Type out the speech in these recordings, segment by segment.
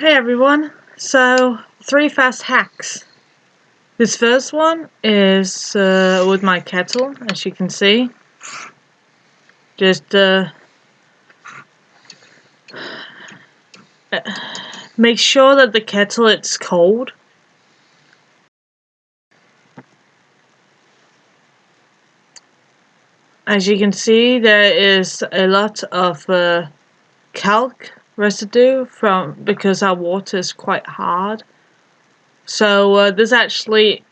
Hey everyone, so 3 fast hacks. This first one is with my kettle, as you can see. Just make sure that the kettle it's cold. As you can see, there is a lot of calc residue because our water is quite hard. So this actually,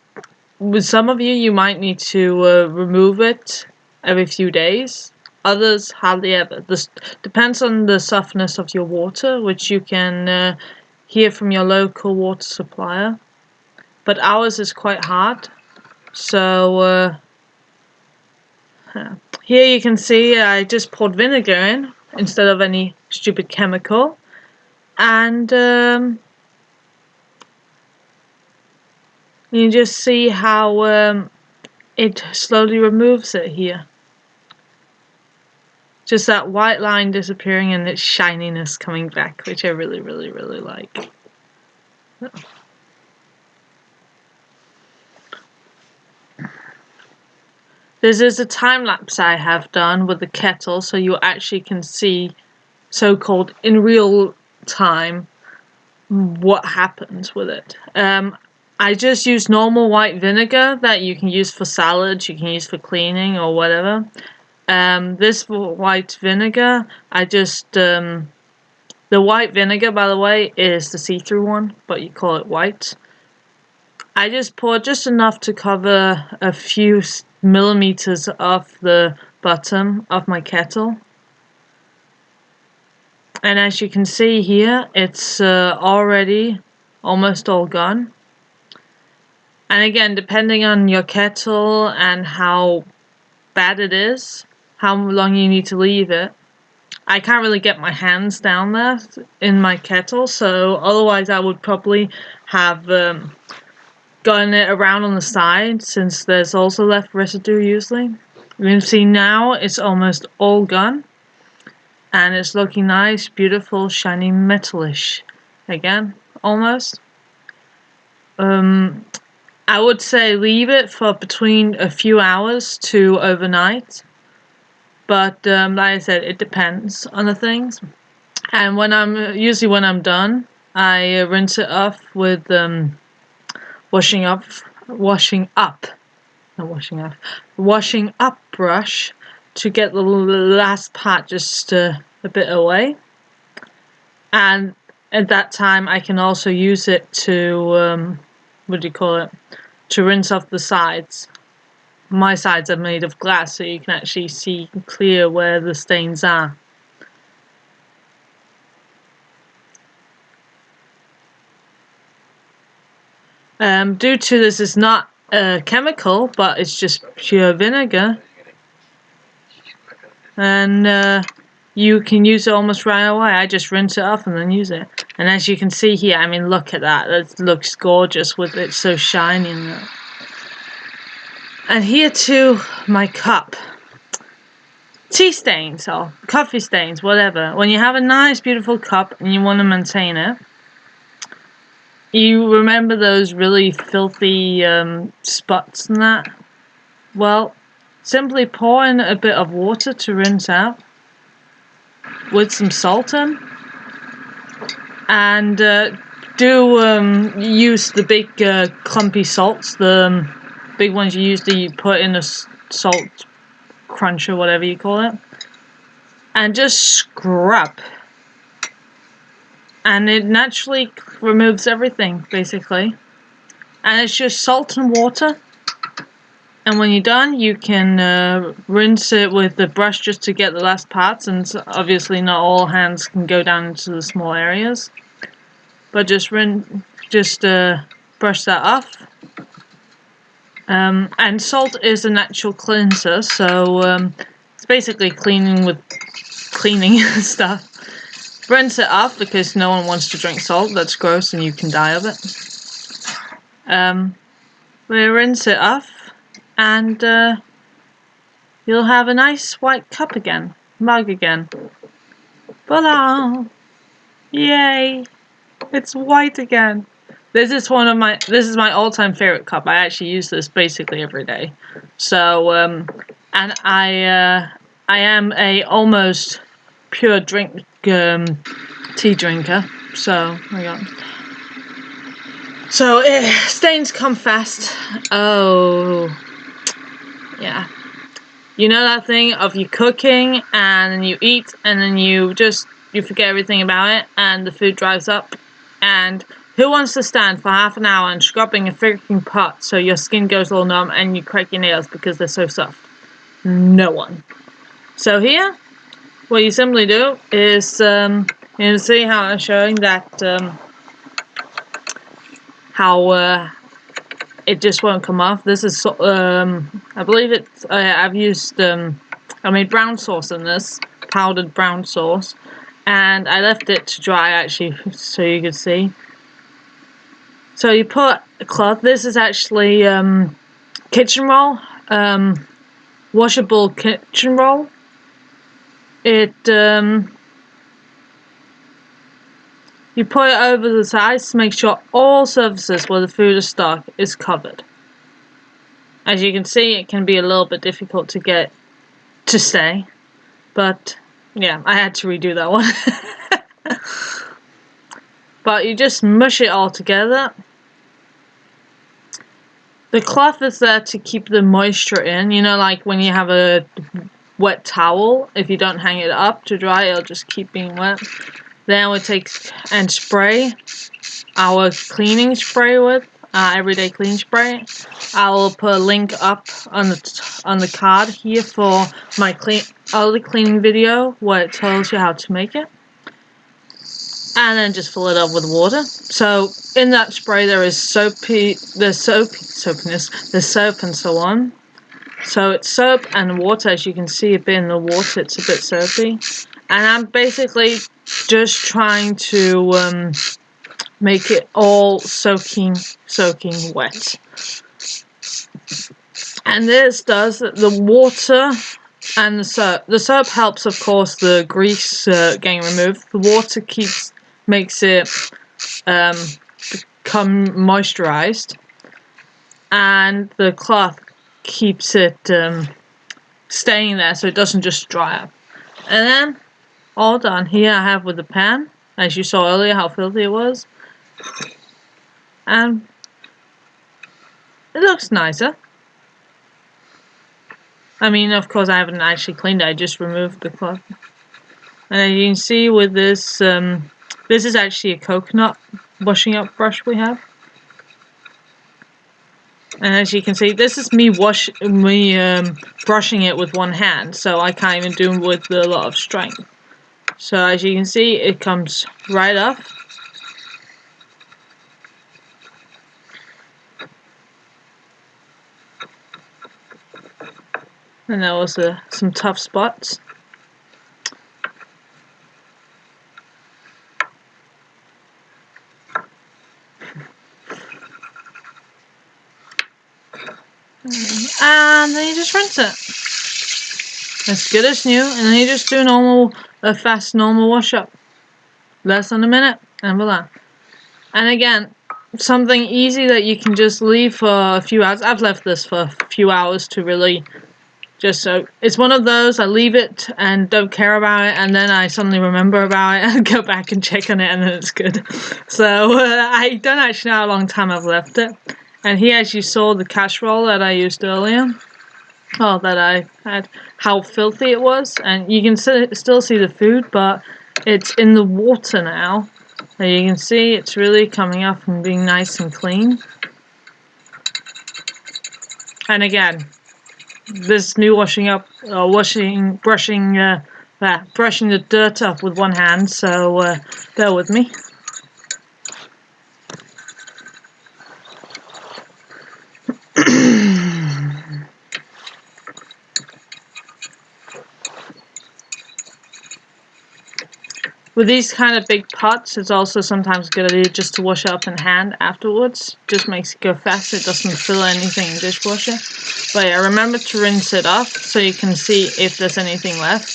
with some of you might need to remove it every few days. Others hardly ever. This depends on the softness of your water, which you can hear from your local water supplier. But ours is quite hard. So here you can see I just poured vinegar in instead of any stupid chemical. And you just see how it slowly removes it here. Just that white line disappearing and its shininess coming back, which I really, really, really like. This is a time lapse I have done with the kettle, so you actually can see, so-called in real time, what happens with it. I just use normal white vinegar that you can use for salads, you can use for cleaning or whatever. This white vinegar, the white vinegar, by the way, is the see-through one, but you call it white. I just poured just enough to cover a few millimeters of the bottom of my kettle. And as you can see here, it's already almost all gone. And again, depending on your kettle and how bad it is, how long you need to leave it. I can't really get my hands down there in my kettle, so otherwise I would probably have gotten it around on the side, since there's also left residue usually. You can see now it's almost all gone, and it's looking nice, beautiful, shiny metalish again, almost. I would say leave it for between a few hours to overnight. But like I said, it depends on the things. And when I'm done, I rinse it off with washing up brush to get the last part just a bit away. And at that time, I can also use it to to rinse off the sides. My sides are made of glass, so you can actually see clear where the stains are. Due to this is not a chemical, but it's just pure vinegar, and you can use it almost right away. I just rinse it off and then use it. And as you can see here, I mean, look at that. It looks gorgeous with it so shiny in there. And here too, my cup. Tea stains or coffee stains, whatever. When you have a nice, beautiful cup and you want to maintain it, you remember those really filthy spots and that? Well, simply pour in a bit of water to rinse out with some salt in, and use the big clumpy salts, the big ones you put in a salt crunch or whatever you call it, and just scrub. And it naturally removes everything, basically. And it's just salt and water. And when you're done, you can rinse it with the brush just to get the last parts. And obviously not all hands can go down into the small areas. But just brush that off. And salt is a natural cleanser, so it's basically cleaning with cleaning stuff. Rinse it off because no one wants to drink salt. That's gross and you can die of it. We rinse it off, and you'll have a nice white cup mug again. Voila! Yay! it's white again. This is my all-time favorite cup. I actually use this basically every day. So, and I am a almost pure tea drinker. So, hang on. So, stains come fast. Oh, yeah. You know that thing of you cooking and then you eat and then you forget everything about it and the food dries up? And who wants to stand for half an hour and scrubbing a freaking pot so your skin goes all numb and you crack your nails because they're so soft? No one. So here, what you simply do is, you see how I'm showing that, how it just won't come off. This is, I believe it's, I've used, I made brown sauce in this, powdered brown sauce, and I left it to dry actually so you could see. So you put a cloth. This is actually kitchen roll, washable kitchen roll. It you put it over the sides to make sure all surfaces where the food is stuck is covered. As you can see, it can be a little bit difficult to get to stay, but yeah, I had to redo that one. But you just mush it all together. The cloth is there to keep the moisture in, you know, like when you have a wet towel, if you don't hang it up to dry, it'll just keep being wet. Then we take and spray our cleaning spray with everyday clean spray. I will put a link up on the card here for my other cleaning video where it tells you how to make it. And then just fill it up with water. So in that spray there is soapiness, there's soap and so on. So it's soap and water. As you can see a bit in the water, it's a bit soapy. And I'm basically just trying to make it all soaking wet. And this does the water and the soap. The soap helps, of course, the grease getting removed. The water makes it become moisturized, and the cloth keeps it staying there so it doesn't just dry up. And then all done. Here I have with the pan, as you saw earlier how filthy it was, and it looks nicer. I mean, of course I haven't actually cleaned it, I just removed the cloth. And as you can see with this, this is actually a coconut washing up brush we have. And as you can see, this is me brushing it with one hand, so I can't even do it with a lot of strength. So as you can see, it comes right off. And there was some tough spots. And then you just rinse it. As good as new, and then you just do a fast normal wash up. Less than a minute, and voila. And again, something easy that you can just leave for a few hours. I've left this for a few hours to really just so. It's one of those, I leave it and don't care about it, and then I suddenly remember about it and go back and check on it, and then it's good. So I don't actually know how long time I've left it. And here, as you saw, the casserole that I used earlier, that I had, how filthy it was, and you can still see the food, but it's in the water now. And you can see it's really coming up and being nice and clean. And again, this new brushing the dirt up with one hand, so bear with me. With these kind of big pots, it's also sometimes a good idea just to wash it up in hand afterwards. Just makes it go fast, it doesn't fill anything in the dishwasher. But yeah, remember to rinse it off so you can see if there's anything left.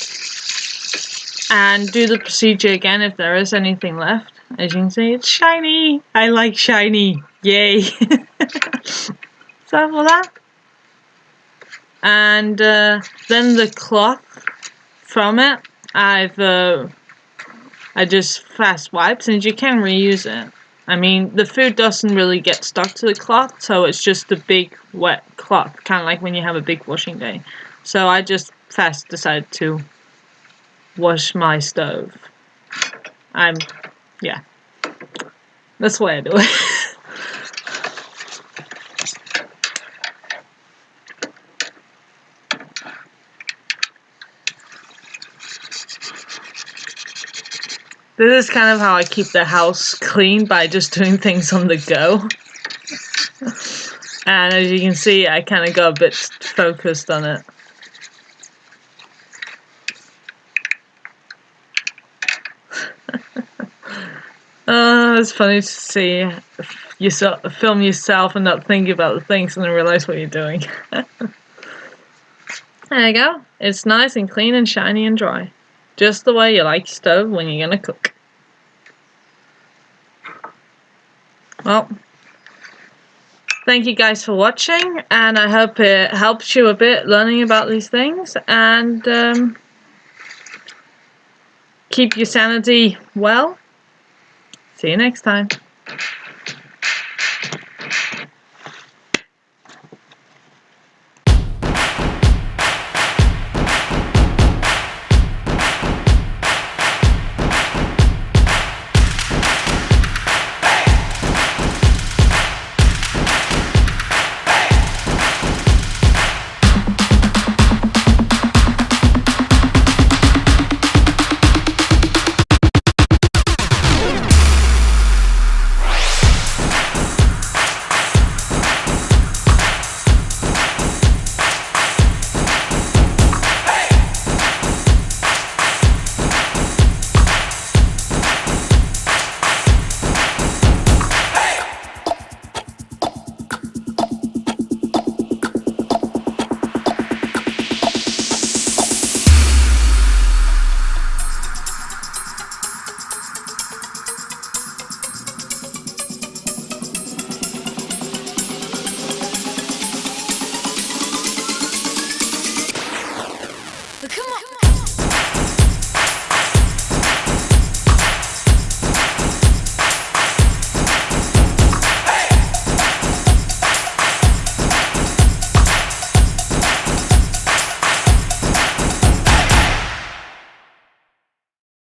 and do the procedure again if there is anything left. As you can see, it's shiny. I like shiny. Yay. So for that. And then the cloth from it, I just fast wipe, since you can reuse it. I mean, the food doesn't really get stuck to the cloth, so it's just a big wet cloth, kind of like when you have a big washing day. So I just fast decided to wash my stove. Yeah. That's the way I do it. This is kind of how I keep the house clean, by just doing things on the go. And as you can see, I kind of got a bit focused on it. It's funny to see film yourself and not think about the things and then realize what you're doing. There you go. It's nice and clean and shiny and dry. Just the way you like your stove when you're gonna cook. Well, thank you guys for watching, and I hope it helps you a bit learning about these things, and keep your sanity well. See you next time.